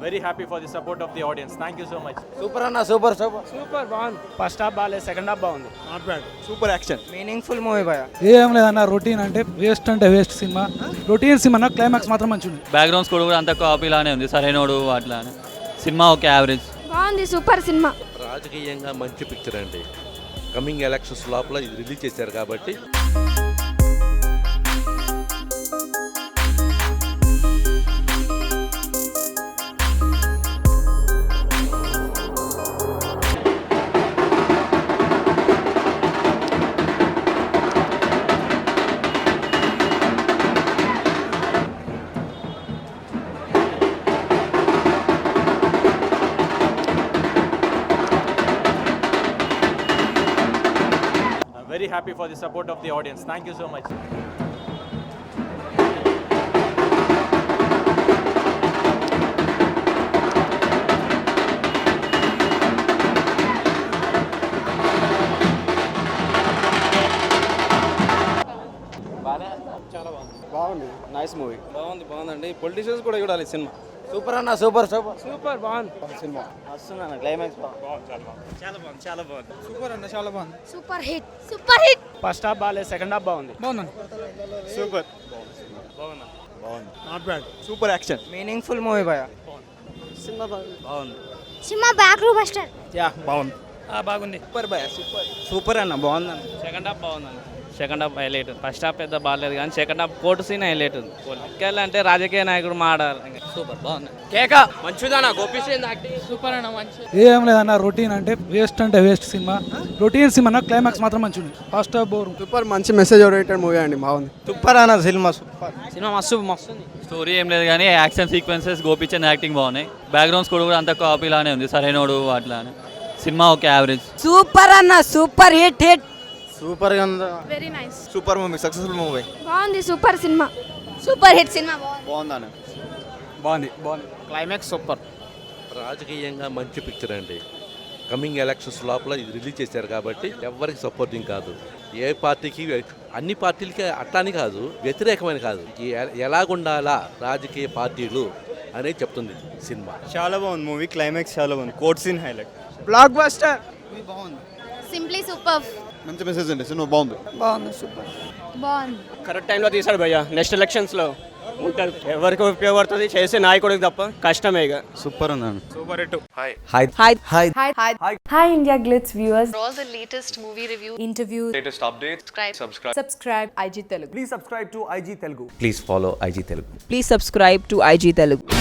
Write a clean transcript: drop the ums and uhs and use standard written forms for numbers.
Very happy for the support of the audience. Thank you so much. Super అన్న super బాగుంది. First half బాగాలేదు, second half బాగుంది. Not bad super action meaningful movie భయ. ఏం లేదన్న routine అంటే waste cinema. Routine cinema climax మాత్రం మంచిగా ఉంది. బ్యాక్గ్రౌండ్ స్కోర్ కూడా అంత కాపీలానే ఉంది, సరైనోడు అట్లా సినిమా ఓకే యావరేజ్. బాగుంది, సూపర్ సినిమా. రాజకీయంగా మంచి పిక్చర్ అండి. కమింగ్ ఎలక్షన్స్ లోపల ఇది రిలీజ్ చేశారు కాబట్టి Very happy for the support of the audience. Thank you so much. బాగుంది. Nice movie. బాగుందండి. పొలిటీషియన్స్ కూడా చూడాలి సినిమా. సూపర్ అన్న సూపర్ బాగుంది సినిమా. వస్తుందన్న క్లైమాక్స్ చాలా బాగుంది. సూపర్ అన్న చాలా బాగుంది. Super hit. ఫస్ట్ హాఫ్ బాగాలేదు, సెకండ్ హాఫ్ బాగుంది. సూపర్ బాగుంది. Not bad super action. Meaningful movie భయ. సినిమా బ్యాక్ రూ బస్టర్. యా బాగుంది. బాగుంది. సూపర్ అన్న బాగుందన్న. సెకండ్ హాఫ్ బాగుందండి. Second half highlight. First half పెద్ద బాగాలేదు కానీ second half court scene highlight ఉంది. పొలిటికల్ అంటే రాజకీయ నాయకుడు మాడారు. సూపర్ బాగుంది. కేక మంచిదన్న. గోపిశ్రీంద్ యాక్టింగ్ సూపర్ అన్న మంచి. ఏం లేదన్న రొటీన్ అంటే waste cinema. Routine cinema climax మాత్రం మంచిగా ఉంది. First half bore. సూపర్ మంచి మెసేజ్ ఓరియంటెడ్ మూవీ అండి. బాగుంది. సూపర్ అన్న సినిమా. సినిమా మస్తు ఉంది. స్టోరీ ఏం లేదు కానీ action sequences, Gopichand acting background. బ్యాక్గ్రౌండ్ స్కోర్ కూడా అంత కాపీలానే ఉంది, సరైనోడు అట్లా సినిమా ఓకే యావరేజ్. సూపర్ అన్న సూపర్ హిట్. సూపర్ గా very nice. Super movie. Successful movie. బాగుంది, సూపర్ సినిమా. సూపర్ హిట్ సినిమా. బాగుందన్న. బాగుంది. Climax super. రాజకీయంగా మంచి పిక్చర్ అండి. కమింగ్ ఎలక్షన్స్ లోపల ఇది రిలీజ్ చేశారు కాబట్టి ఎవరికి సపోర్టింగ్ కాదు. ఏ పార్టీకి, అన్ని పార్టీలకి అట్లాని కాదు, వ్యతిరేకమైన కాదు, ఎలాగుండాలా రాజకీయ పార్టీలు అనేది చెప్తుంది సినిమా. చాలా బాగుంది మూవీ. క్లైమాక్స్ చాలా బాగుంది. Court scene highlight. Blockbuster. బాగుంది. Simply super. మంచి మెసేజ్ అండి. సినిమా బాగుంది. బాగుంది. కరెక్ట్ టైంలో తీసాడు భయ్య. నెక్స్ట్ ఎలక్షన్స్లో ఉంటుంది. ఎవరికి ఉపయోగపడుతుంది చేసే నాయకుడికి తప్ప కష్టమే ఇక. సూపర్ ఉందండి. Super hit. Hi India Glitz viewers. For all the latest movie reviews, Interviews. latest updates, Subscribe IG Telugu. Please subscribe to IG Telugu. please follow IG Telugu. Please subscribe to IG Telugu.